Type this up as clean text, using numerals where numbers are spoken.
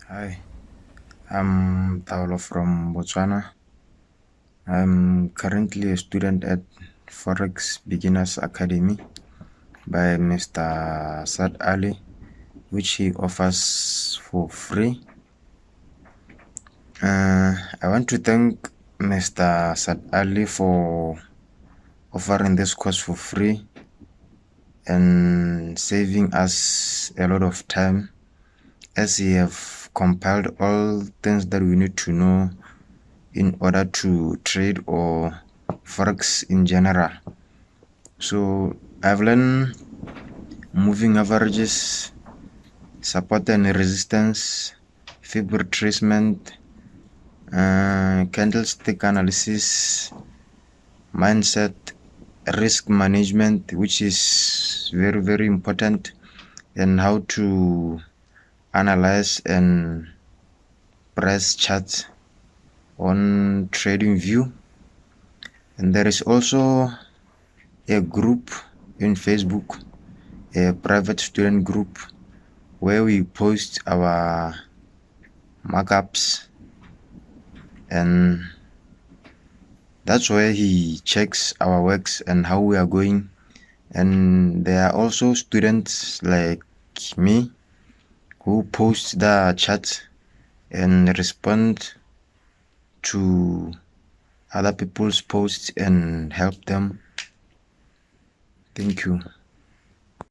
Hi, I'm Paulo from Botswana. I'm currently a student at Forex Beginners Academy by Mr. Sad Ali, which he offers for free. I want to thank Mr. Sad Ali for offering this course for free and saving us a lot of time, as he have compiled all things that we need to know in order to trade or forex in general. So I've learned moving averages, support and resistance, fib retracement, candlestick analysis, mindset, risk management, which is very important, and how to analyze and price charts on TradingView. And there is also a group in Facebook, a private student group, where we post our markups, and that's where he checks our works and how we are going. And there are also students like me who post the chat and respond to other people's posts and help them. Thank you.